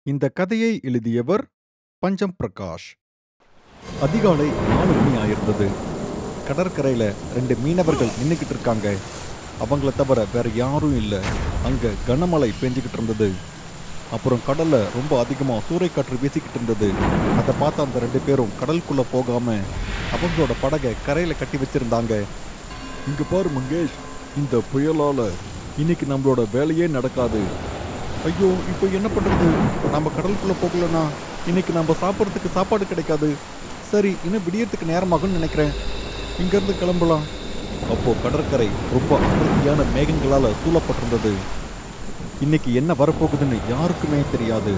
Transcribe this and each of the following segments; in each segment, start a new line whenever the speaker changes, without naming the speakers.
இந்த கதையை எழுதியவர் பஞ்சம் பிரகாஷ். அதிகாலை 4 மணி ஆயிருந்தது. கடற்கரையில 2 மீனவர்கள் நின்னுக்கிட்டு இருக்காங்க. அவங்கள தவிர வேற யாரும் இல்ல. அங்க கனமழை பெஞ்சுக்கிட்டு இருந்தது. அப்புறம் கடல்ல ரொம்ப அதிகமா சூறைக்காற்று வீசிக்கிட்டு இருந்தது. அதை பார்த்த அந்த 2 பேரும் கடலுக்குள்ள போகாம அவங்களோட படகை கரையில கட்டி வச்சிருந்தாங்க. இங்க பாரு மங்கேஷ், இந்த புயலால இன்னைக்கு நம்மளோட வேலையே நடக்காது. ஐயோ, இப்போ என்ன பண்றது? நம்ம கடலுக்குள்ள போகலனா இன்னைக்கு நம்ம சாப்பிட்றதுக்கு சாப்பாடு கிடைக்காது. சரி, இன்னும் விடியறதுக்கு நேரமாகும்னு நினைக்கிறேன். இங்கிருந்து கிளம்பலாம். அப்போ கடற்கரை ரொம்ப அடர்த்தியான மேகங்களால சூழப்பட்டிருந்தது. இன்னைக்கு என்ன வரப்போகுதுன்னு யாருக்குமே தெரியாது.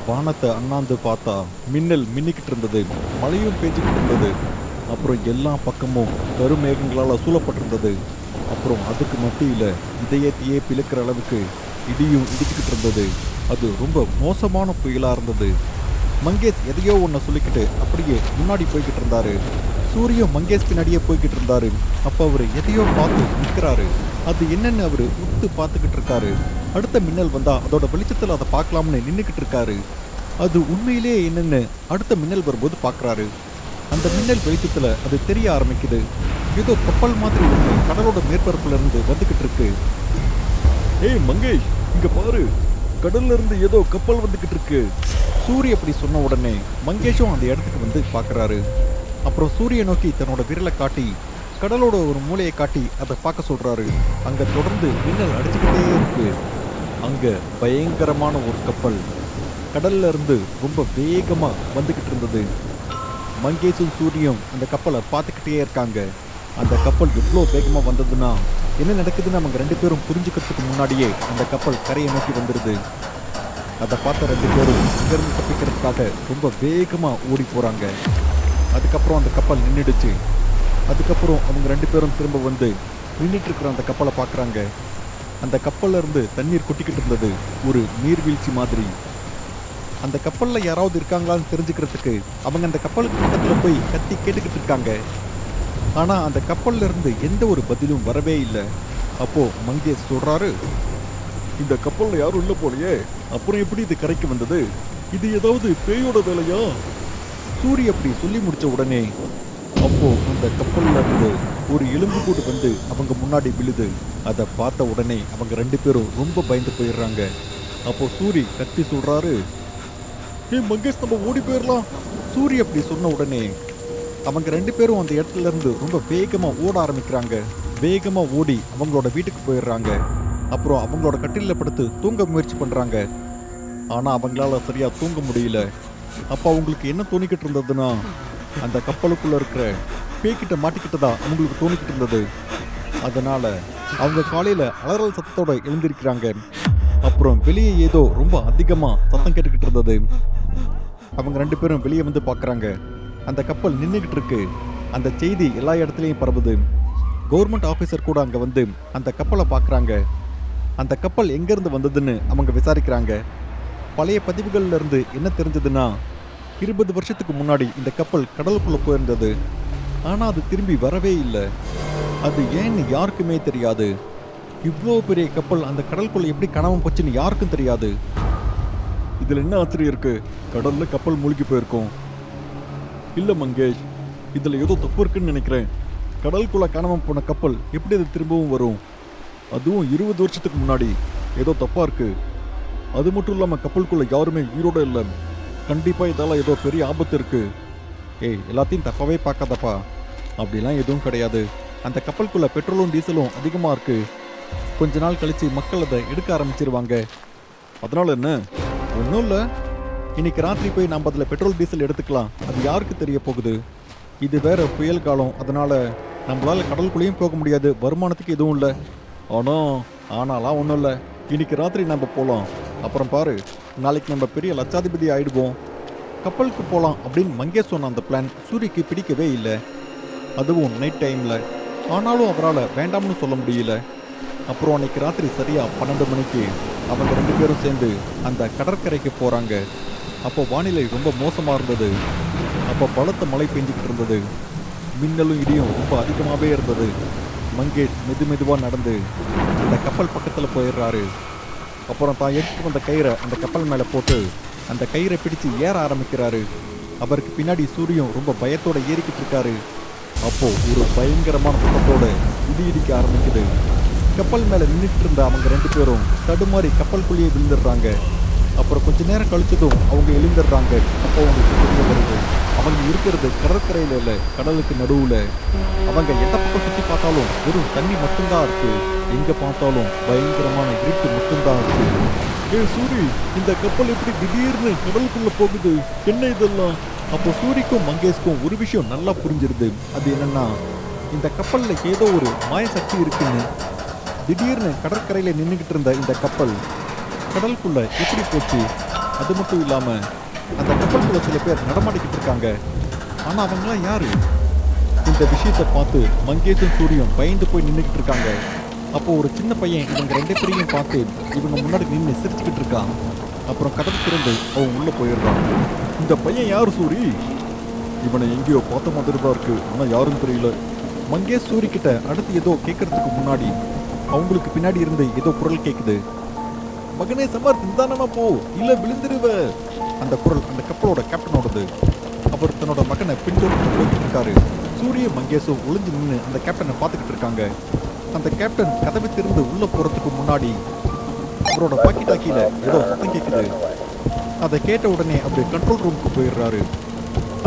வானத்தை அண்ணாந்து பார்த்தா மின்னல் மின்னிக்கிட்டு இருந்தது. மழையும் பெஞ்சிக்கிட்டு இருந்தது. அப்புறம் எல்லா பக்கமும் கருமேகங்களால சூழப்பட்டிருந்தது. அப்புறம் அதுக்கு மத்தியில இதயத்தையே பிளக்கிற அளவுக்கு இடியும் இடிச்சுக்கிட்டு இருந்தது. அது ரொம்ப மோசமான புயலா இருந்தது. மங்கேஷ் எதையோ ஒன்று சொல்லிக்கிட்டு அப்படியே முன்னாடி போய்கிட்டு இருந்தாரு. சூரியன் மங்கேஷ் பின்னாடியே போய்கிட்டு இருந்தாரு. அப்போ அவர் எதையோ பார்த்து நிற்கிறாரு. அது என்னன்னு அவர் உத்து பார்த்துக்கிட்டு இருக்காரு. அடுத்த மின்னல் வந்தா அதோட வெளிச்சத்தில் அதை பார்க்கலாம்னு நின்றுக்கிட்டு இருக்காரு. அது உண்மையிலேயே என்னன்னு அடுத்த மின்னல் வரும்போது பார்க்குறாரு. அந்த மின்னல் வெளிச்சத்தில் அது தெரிய ஆரம்பிக்குது. ஏதோ கப்பல் மாதிரி ஒன்று கடலோட மேற்பரப்புல இருந்து வந்துகிட்டு இருக்கு. ஏய் மங்கேஷ், இங்க பாரு, கடல்ல இருந்து ஏதோ கப்பல் வந்துகிட்டு இருக்கு. சூரிய அப்படி சொன்ன உடனே மங்கேஷும் அந்த இடத்துக்கு வந்து பார்க்கறாரு. அப்புறம் சூரிய நோக்கி தன்னோட விரலை காட்டி கடலோட ஒரு மூலையை காட்டி அதை பார்க்க சொல்றாரு. அங்க தொடர்ந்து மின்னல் அடிச்சுக்கிட்டே இருக்கு. அங்க பயங்கரமான ஒரு கப்பல் கடல்ல இருந்து ரொம்ப வேகமா வந்துகிட்டு இருந்தது. மங்கேஷும் சூரியும் அந்த கப்பலை பார்த்துக்கிட்டே இருக்காங்க. அந்த கப்பல் எவ்வளோ வேகமா வந்ததுன்னா என்ன நடக்குதுன்னு அவங்க 2 பேரும் புரிஞ்சுக்கிறதுக்கு முன்னாடியே அந்த கப்பல் கரையை நோக்கி வந்துடுது. அதை பார்த்த 2 பேரும் இங்கிருந்து தப்பிக்கிறதுக்காக ரொம்ப வேகமா ஓடி போறாங்க. அதுக்கப்புறம் அந்த கப்பல் நின்றுடுச்சு. அதுக்கப்புறம் அவங்க 2 பேரும் திரும்ப வந்து நின்றுட்டு இருக்கிற அந்த கப்பலை பார்க்குறாங்க. அந்த கப்பல்ல இருந்து தண்ணீர் கொட்டிக்கிட்டு இருந்தது, ஒரு நீர்வீழ்ச்சி மாதிரி. அந்த கப்பல்ல யாராவது இருக்காங்களான்னு தெரிஞ்சுக்கிறதுக்கு அவங்க அந்த கப்பலுக்கு பக்கத்துல போய் கத்தி கேட்டுக்கிட்டு இருக்காங்க. ஆனா அந்த கப்பல்ல இருந்து எந்த ஒரு பதிலும் வரவே இல்லை. அப்போ மங்கேஷ் சொல்றாரு, இந்த கப்பல்ல யாரும் இல்லை போலயே, அப்புறம் எப்படி இது கரைக்கு வந்தது? இது ஏதாவது பேயோட வேலையா? சூரிய அப்படி சொல்லி முடிச்ச உடனே அப்போ அந்த கப்பல்ல இருந்து ஒரு எலும்பு கூடு வந்து அவங்க முன்னாடி விழுது. அதை பார்த்த உடனே அவங்க 2 பேரும் ரொம்ப பயந்து போயிடுறாங்க. அப்போ சூரி கத்தி சொல்றாரு, ஏ மங்கேஷ், நம்ம ஓடி போயிடலாம். சூரிய அப்படி சொன்ன உடனே அவங்க 2 பேரும் அந்த இடத்துல இருந்து ரொம்ப வேகமா ஓட ஆரம்பிக்கிறாங்க. வேகமா ஓடி அவங்களோட வீட்டுக்கு போயிடுறாங்க. அப்புறம் அவங்களோட கட்டில படுத்து தூங்க முயற்சி பண்றாங்க. ஆனா அவங்களால சரியா தூங்க முடியல. அப்ப அவங்களுக்கு என்ன தோணிக்கிட்டு இருந்ததுன்னா, அந்த கப்பலுக்குள்ள இருக்கிற பேய்கிட்ட மாட்டிக்கிட்டதா அவங்களுக்கு தோணிக்கிட்டு இருந்தது. அதனால அவங்க காலையில அலறல் சத்தத்தோட எழுந்திருக்கிறாங்க. அப்புறம் வெளியே ஏதோ ரொம்ப அதிகமா சத்தம் கேட்டுக்கிட்டு இருந்தது. அவங்க 2 பேரும் வெளியே வந்து பார்க்குறாங்க. அந்த கப்பல் நின்றுக்கிட்டு இருக்கு. அந்த செய்தி எல்லா இடத்துலையும் பரவுது. கவர்மெண்ட் ஆஃபீஸர் கூட அங்கே வந்து அந்த கப்பலை பார்க்குறாங்க. அந்த கப்பல் எங்கேருந்து வந்ததுன்னு அவங்க விசாரிக்கிறாங்க. பழைய பதிவுகள்ல இருந்து என்ன தெரிஞ்சதுன்னா, 20 வருஷத்துக்கு முன்னாடி இந்த கப்பல் கடலுக்குள்ளே போயிருந்தது. ஆனால் அது திரும்பி வரவே இல்லை. அது ஏன்னு யாருக்குமே தெரியாது. இவ்வளோ பெரிய கப்பல் அந்த கடலுக்குள்ளே எப்படி காணாம போச்சுன்னு யாருக்கும் தெரியாது. இதில் என்ன ஆச்சரியம் இருக்கு? கடலில் கப்பல் மூழ்கி போயிருக்கோம். இல்லை மங்கேஷ், இதில் ஏதோ தப்பு இருக்குன்னு நினைக்கிறேன். கடலுக்குள்ளே காணாமல் போன கப்பல் எப்படி அது திரும்பவும் வரும்? அதுவும் 20 வருஷத்துக்கு முன்னாடி. ஏதோ தப்பாக இருக்கு. அது மட்டும் இல்லாமல் கப்பலுக்குள்ளே யாருமே உயிரோடு இல்லை. கண்டிப்பாக இதால் ஏதோ பெரிய ஆபத்து இருக்கு. ஏய், எல்லாத்தையும் தப்பாகவே பார்க்காதப்பா. அப்படிலாம் எதுவும் கிடையாது. அந்த கப்பலுக்குள்ளே பெட்ரோலும் டீசலும் அதிகமாக இருக்கு. கொஞ்ச நாள் கழித்து மக்கள் அதை எடுக்க ஆரம்பிச்சிருவாங்க. அதனால என்ன? ஒன்றும் இல்லை. இன்னைக்கு ராத்திரி போய் நம்ம அதில் பெட்ரோல் டீசல் எடுத்துக்கலாம். அது யாருக்கு தெரிய போகுது? இது வேற புயல் காலம். அதனால நம்மளால கடலுக்குள்ளேயும் போக முடியாது. வருமானத்துக்கு எதுவும் இல்லை. ஆனாலாம் ஒன்றும் இல்லை. இன்னைக்கு ராத்திரி நம்ம போகலாம். அப்புறம் பாரு, நாளைக்கு நம்ம பெரிய லட்சாதிபதி ஆயிடுவோம். கப்பலுக்கு போகலாம் அப்படின்னு மங்கேஷ் சொன்ன அந்த பிளான் சூரியக்கு பிடிக்கவே இல்லை. அதுவும் நைட் டைமில். ஆனாலும் அவரால் வேண்டாம்னு சொல்ல முடியல. அப்புறம் அன்னைக்கு ராத்திரி சரியாக 12 மணிக்கு அவங்க 2 பேரும் சேர்ந்து அந்த கடற்கரைக்கு போகிறாங்க. அப்போ வானிலை ரொம்ப மோசமாக இருந்தது. அப்போ பலத்த மழை பெஞ்சிக்கிட்டு இருந்தது. மின்னலும் இடியும் ரொம்ப அதிகமாகவே இருந்தது. மங்கேஷ் மெதுவாக நடந்து அந்த கப்பல் பக்கத்தில் போயிடுறாரு. அப்புறம் தான் எடுத்துட்டு வந்த கயிறை அந்த கப்பல் மேலே போட்டு அந்த கயிறை பிடிச்சு ஏற ஆரம்பிக்கிறாரு. அவருக்கு பின்னாடி சூரியன் ரொம்ப பயத்தோட ஏறிக்கிட்டு இருக்காரு. அப்போ ஒரு பயங்கரமான சத்தத்தோட இடி இடிக்க ஆரம்பிக்குது. கப்பல் மேல நின்றுட்டு இருந்த அவங்க 2 பேரும் தடுமாறி கப்பலுக்குள்ளேயே விழுந்துடுறாங்க. அப்புறம் கொஞ்ச நேரம் கழிச்சதும் அவங்க எழுந்துடுறாங்க. அப்போ அவங்களுக்கு தெரிய வருது, அவங்க இருக்கிறது கடற்கரையில இல்ல, கடலுக்கு நடுவுல. அவங்க எந்த பக்கம் சுத்தி பார்த்தாலும் வெறும் தண்ணி மட்டும்தான் இருக்கு. எங்க பார்த்தாலும் பயங்கரமான இருட்டு மட்டும்தான் இருக்கு. ஏ சூரி, இந்த கப்பல் எப்படி திடீர்னு கடலுக்குள்ள போகுது? என்ன இதெல்லாம்? அப்போ சூரிக்கும் மங்கேஷ்க்கும் ஒரு விஷயம் நல்லா புரிஞ்சிருது. அது என்னன்னா, இந்த கப்பல்ல ஏதோ ஒரு மாய சக்தி இருக்குன்னு. திடீர்னு கடற்கரையில நின்றுகிட்டு இருந்த இந்த கப்பல் கடலுக்குள்ள எப்படி போச்சு? அது மட்டும் இல்லாம அந்த கப்பலுக்குள்ள சில பேர் நடமாடிக்கிட்டு இருக்காங்க. ஆனா அவங்களாம் யாரு? இந்த விஷயத்தை பார்த்து மங்கேஷும் சூரியும் பயந்து போய் நின்றுகிட்டு இருக்காங்க. அப்போ ஒரு சின்ன பையன் இவங்க 2 பேரையும் பார்த்து இவங்க முன்னாடி நின்று சிரிச்சுக்கிட்டு இருக்கான். அப்புறம் கதவு திறந்து அவன் உள்ள போயிடுறான். இந்த பையன் யாரு சூரி? இவனை எங்கேயோ பார்த்த மாதிரி தான் இருக்கு, ஆனா யாரும் தெரியல. மங்கேஷ் சூரி கிட்ட அடுத்து ஏதோ கேட்கறதுக்கு முன்னாடி அவங்களுக்கு பின்னாடி இருந்து ஏதோ குரல் கேட்குது. மகனே சமர்த், நிதானமா போ, இல்ல விழுந்துருவ. அந்த குரல் அந்த கப்பலோட கேப்டனோடது. அவர் தன்னோட மகனை பின்தொடர்ந்து போய்கிட்டு இருக்காரு. சூரிய மங்கேஷும் ஒளிஞ்சு நின்று அந்த கேப்டனை பார்த்துக்கிட்டு இருக்காங்க. அந்த கேப்டன் கதவை திறந்து உள்ள போறதுக்கு முன்னாடி அவரோட வாக்கி டாக்கியில ஏதோ சத்தம் கேட்குது. அதை கேட்ட உடனே அவர் கண்ட்ரோல் ரூமுக்கு போயிடுறாரு.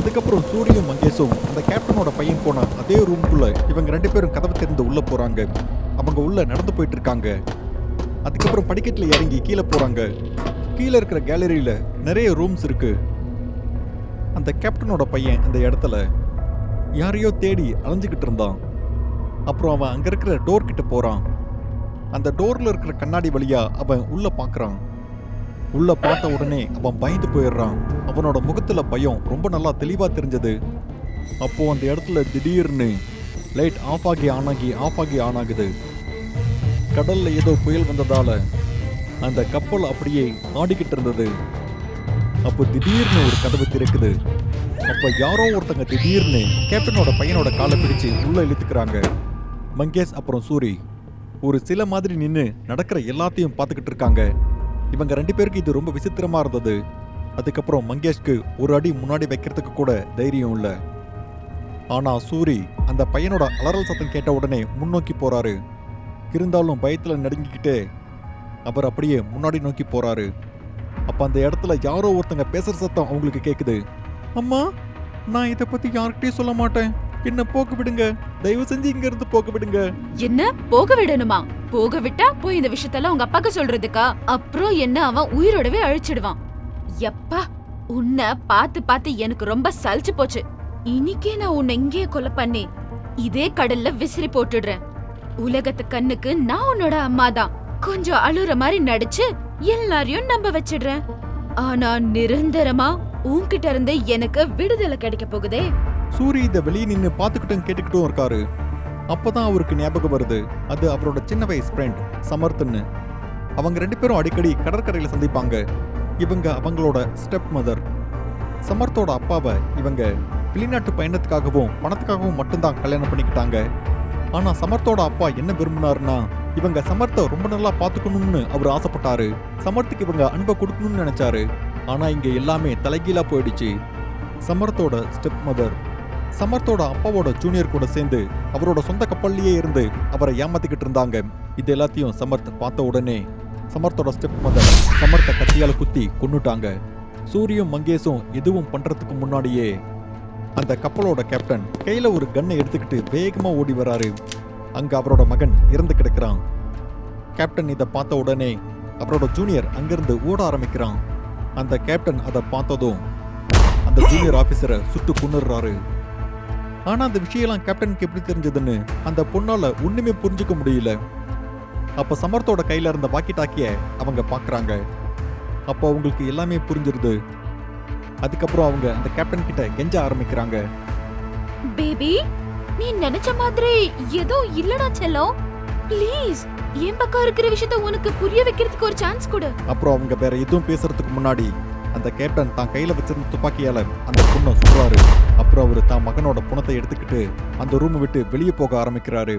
அதுக்கப்புறம் சூரியும் மங்கேஷும் அந்த கேப்டனோட பையன் போன அதே ரூமுக்குள்ள இவங்க 2 பேரும் கதவை திறந்து உள்ள போறாங்க. அவங்க உள்ள நடந்து போயிட்டு இருக்காங்க. அதுக்கப்புறம் படிக்கட்டுல இறங்கி கீழே போறாங்க. கீழே இருக்கிற கேலரியில நிறைய ரூம்ஸ் இருக்கு. அந்த கேப்டனோட பையன் அந்த இடத்துல யாரையோ தேடி அலைஞ்சுக்கிட்டு இருந்தான். அப்புறம் அவன் அங்க இருக்கிற டோர் கிட்ட போறான். அந்த டோர்ல இருக்கிற கண்ணாடி வழியா அவன் உள்ள பாக்குறான். உள்ள பார்த்த உடனே அவன் பயந்து போயிடுறான். அவனோட முகத்துல பயம் ரொம்ப நல்லா தெளிவா தெரிஞ்சது. அப்போ அந்த இடத்துல திடீர்னு லைட் ஆஃப் ஆகி ஆன் ஆகுது. கடல்ல ஏதோ புயல் வந்ததால அந்த கப்பல் அப்படியே ஆடிக்கிட்டு இருந்தது. அப்போ திடீர்னு ஒரு கதவு திறக்குது. அப்ப யாரோ ஒருத்தங்க திடீர்னு கேப்டனோட பையனோட காலை பிடிச்சு உள்ள இழுத்துக்கிறாங்க. மங்கேஷ் அப்புறம் சூரி ஒரு சில மாதிரி நின்று நடக்கிற எல்லாத்தையும் பார்த்துக்கிட்டு இருக்காங்க. இவங்க 2 பேருக்கு இது ரொம்ப விசித்திரமா இருந்தது. அதுக்கப்புறம் மங்கேஷ்க்கு ஒரு அடி முன்னாடி வைக்கிறதுக்கு கூட தைரியம் இல்லை. ஆனா சூரி அந்த பையனோட அலறல் சத்தம் கேட்ட உடனே முன்னோக்கி போறாரு. இருந்தாலும் பயத்துல நடுங்கிக்கிட்டே அவர் அப்படியே முன்னாடி நோக்கி போறாரு. அப்ப அந்த இடத்துல யாரோ ஒருத்தங்க பேசுற சத்தம் அவங்களுக்கு கேக்குது. அம்மா, நான் இதை பத்தி யார்கிட்டயும் சொல்ல மாட்டேன், என்ன போக விடுங்க, தயவு செஞ்சு இங்க இருந்து போக விடுங்க.
என்ன போக விடணுமா? போக விட்டா போய் இந்த விஷயத்தெல்லாம் உங்க அப்பாக்கு சொல்றதுக்கா? அப்புறம் என்ன அவன் உயிரோடவே அழிச்சிடுவான். எப்பா, உன்னை பார்த்து பார்த்து எனக்கு ரொம்ப சலிச்சு போச்சு. இன்னைக்கே நான் உன்னை இங்கே கொலை பண்ணி இதே கடல்ல விசிறி போட்டுடுறேன். உலகத்து கண்ணுக்கு நான் உன்னோட அம்மா தான். கொஞ்சம் அழுற மாதிரி நடிச்சு எல்லாரையும் நம்ப வச்சிடுறேன். ஆனா நிரந்தரமா உன்கிட்ட இருந்து எனக்கு விடுதலை கிடைக்க போகுதே.
சூரி இதை வெளியே நின்று பார்த்துக்கிட்டும் கேட்டுக்கிட்டும் இருக்காரு. அப்பதான் அவருக்கு ஞாபகம் வருது, அது அவரோட சின்ன வயசு ஃப்ரெண்ட் சமர்த்னு. அவங்க 2 பேரும் அடிக்கடி கடற்கரையில சந்திப்பாங்க. இவங்க அவங்களோட ஸ்டெப் மதர். சமர்த்தோட அப்பாவை இவங்க வெளிநாட்டு பயணத்துக்காகவும் பணத்துக்காகவும் மட்டும்தான் கல்யாணம் பண்ணிக்கிட்டாங்க. ஆனா சமர்த்தோட அப்பா என்ன விரும்பினாருன்னா, இவங்க சமர்த்த ரொம்ப நல்லா பாத்துக்கணும்னு அவர் ஆசைப்பட்டாரு. சமர்த்துக்கு இவங்க அன்பை கொடுக்கணும்னு நினைச்சாரு. ஆனா இங்க எல்லாமே தலைகீழா போயிடுச்சு. சமர்த்தோட ஸ்டெப் மதர் சமர்த்தோட அப்பாவோட ஜூனியர் கூட சேர்ந்து அவரோட சொந்த கப்பல்லையே இருந்து அவரை ஏமாத்திக்கிட்டு இருந்தாங்க. இது எல்லாத்தையும் சமர்த் பார்த்த உடனே சமர்த்தோட ஸ்டெப் மதர் சமர்த்த கத்தியால குத்தி கொன்னுட்டாங்க. சூரியும் மங்கேஷும் எதுவும் பண்றதுக்கு முன்னாடியே அந்த கப்பலோட கேப்டன் கையில ஒரு கன்னை எடுத்துக்கிட்டு வேகமா ஓடி வராரு. அங்க அவரோட மகன் இறந்து கிடக்குறான். கேப்டன் இதை பார்த்த உடனே அவரோட ஜூனியர் அங்கிருந்து ஓட ஆரம்பிக்கிறான். அந்த கேப்டன் அதை பார்த்ததும் அந்த ஜூனியர் ஆபீசரை சுட்டு கொன்னுறாரு. ஆனா அந்த விஷயம்லாம் கேப்டனுக்கு எப்படி தெரிஞ்சதுன்னு அந்த பொண்ணால ஒண்ணுமே புரிஞ்சுக்க முடியல. அப்ப சமர்த்தோட கையில இருந்த வாக்கி டாக்கிய அவங்க பாக்குறாங்க. அப்போ அவங்களுக்கு எல்லாமே புரிஞ்சிருது. அதுக்கப்புறம் அவங்க அந்த கேப்டன் கிட்ட கெஞ்ச ஆரம்பிக்கிறாங்க.
பேபி, நீ நினைச்ச மாதிரி ஏதோ இல்லடா செல்லம். ப்ளீஸ் என் பக்கம் இருக்கிற விஷயத்தை உனக்கு புரிய வைக்கிறதுக்கு ஒரு சான்ஸ் கொடு.
அப்புறம் அவங்க வேற எதுவும் பேசுறதுக்கு முன்னாடி அந்த கேப்டன் தான் கையில வச்சிருந்த துப்பாக்கியால அந்த பொண்ணை சுடுறாரு. அப்புறம் அவரு தான் மகனோட பணத்தை எடுத்துக்கிட்டு அந்த ரூம் விட்டு வெளியே போக ஆரம்பிக்கிறாரு.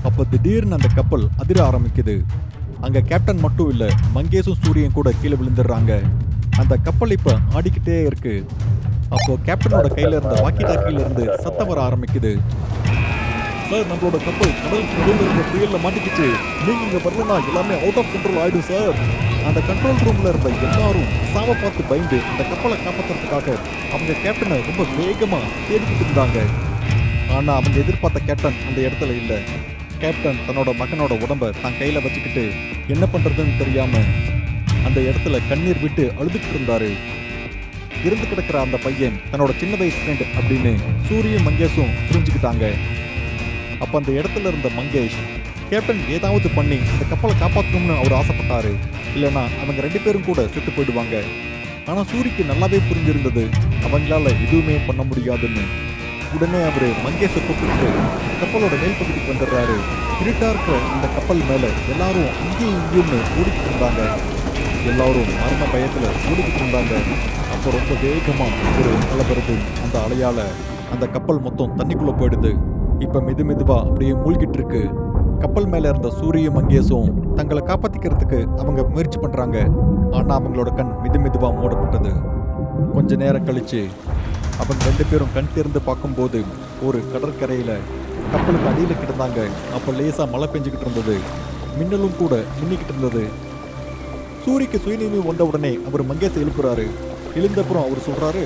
அப்ப திடீர்னு அந்த கப்பல் அதிர ஆரம்பிக்குது. அங்க கேப்டன் மட்டும் இல்ல, மங்கேஷும் சூரியன் கூட கீழே விழுந்துடுறாங்க. அந்த கப்பல் இப்ப ஆடிக்கிட்டே இருக்கு. அப்போ கேப்டனோட கையில இருந்த வாக்கி டாக்கில இருந்து சத்தம் வர ஆரம்பிக்குது. சார், நம்மளோட கப்பல் கடல் நடுவில் இருந்த புயல்ல மாட்டிக்கிச்சு. நீங்க இங்க வரலனா எல்லாமே அவுட் ஆஃப் கண்ட்ரோல் ஆயிடும் சார். அந்த கண்ட்ரோல் ரூம்ல இருந்த எல்லாரும் சாவ பார்த்து பயந்து அந்த கப்பலை காப்பாத்துறதுக்காக அவங்க கேப்டனை ரொம்ப வேகமா தேடிக்கிட்டு இருந்தாங்க. ஆனா அவங்க எதிர்பார்த்த கேப்டன் அந்த இடத்துல இல்ல. கேப்டன் தன்னோட மகனோட உடம்ப தான் கையில வச்சுக்கிட்டு என்ன பண்றதுன்னு தெரியாம அந்த இடத்துல கண்ணீர் விட்டு அழுதுகிட்டு இருந்தாரு. இருந்து கிடக்கிற அந்த பையன் தன்னோட சின்ன வயசு ஃப்ரெண்ட் அப்படின்னு சூரியும் மங்கேஷும் புரிஞ்சுக்கிட்டாங்க. அப்ப அந்த இடத்துல இருந்த மங்கேஷ் கேப்டன் ஏதாவது பண்ணி அந்த கப்பலை காப்பாற்றணும்னு அவர் ஆசைப்பட்டாரு. இல்லைன்னா அவங்க 2 பேரும் கூட செத்து போயிடுவாங்க. ஆனா சூரிக்கு நல்லாவே புரிஞ்சிருந்தது அவங்களால எதுவுமே பண்ண முடியாதுன்னு. உடனே அவரு மங்கேஷை கூப்பிட்டு கப்பலோட மேல் பகுதிக்கு வந்துடுறாரு. இருட்டா இருக்கிற இந்த கப்பல் மேல எல்லாரும் இங்கேயும் இங்கேயும்னு ஓடிக்கிட்டு இருந்தாங்க. எல்லாரும் மரண பயத்துல ஓடிக்கிட்டு இருந்தாங்க. அப்போ ரொம்ப வேகமா ஒரு அலை வருது. அந்த அலையால அந்த கப்பல் மொத்தம் தண்ணிக்குள்ள போயிடுது. இப்ப மெதுவா அப்படியே மூழ்கிட்டு இருக்கு. கப்பல் மேல இருந்த சூரியும் மங்கேஷும் தங்களை காப்பாத்திக்கிறதுக்கு அவங்க முயற்சி பண்றாங்க. ஆனா அவங்களோட கண் மெதுவா மூடப்பட்டது. கொஞ்ச நேரம் கழிச்சு அவங்க 2 பேரும் கண் திறந்து பார்க்கும்போது ஒரு கடற்கரையில கப்பலுக்கு அடியில கிடந்தாங்க. அப்ப லேசா மழை பெஞ்சுக்கிட்டு இருந்தது. மின்னலும் கூட மின்னிக்கிட்டு இருந்தது. சூரிக்கு சுயநினைவு வந்த உடனே அவர் மங்கேஷை எழுப்புறாரு. எழுந்தப்புறம் அவர் சொல்றாரு,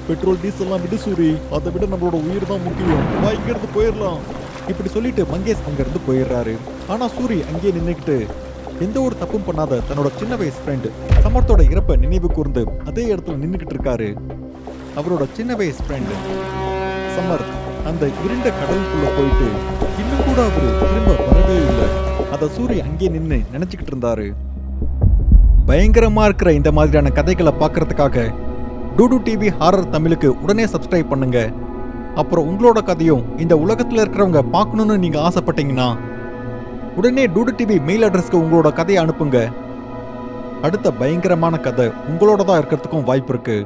பெட்ரோல் டீசல்லாம் விடு சூரி, அதை விட நம்மளோட உயிர் தான் முக்கியம், வா இங்க இருந்து போயிடலாம். இப்படி சொல்லிட்டு மங்கேஷ் அங்க இருந்து போயிடுறாரு. ஆனா சூரி அங்கேயே நின்னுக்கிட்டு எந்த ஒரு தப்பும் பண்ணாத தன்னோட சின்ன வயசு ஃப்ரெண்ட் சமர்த்தோட இறப்பை நினைவு கூர்ந்து அதே இடத்துல நின்னுக்கிட்டு இருக்காரு. அவரோட சின்ன வயசு ஃப்ரெண்ட் சமர் அந்த இருண்ட கடலுக்குள்ள போயிட்டு இன்னும் கூட அவரு திரும்ப வரவே இல்லை. அத சூரி அங்கே நின்று நினைச்சுக்கிட்டு இருந்தாரு. பயங்கரமா இருக்கிற இந்த மாதிரியான கதைகளை பார்க்கறதுக்காக டூடு டிவி ஹாரர் தமிழுக்கு உடனே சப்ஸ்கிரைப் பண்ணுங்க. அப்புறம் உங்களோட கதையும் இந்த உலகத்துல இருக்கிறவங்க பார்க்கணும்னு நீங்க ஆசைப்பட்டீங்கன்னா உடனே டூடு டிவி மெயில் அட்ரஸ்க்கு உங்களோட கதையை அனுப்புங்க. அடுத்த பயங்கரமான கதை உங்களோட தான் இருக்கிறதுக்கும் வாய்ப்பு இருக்கு.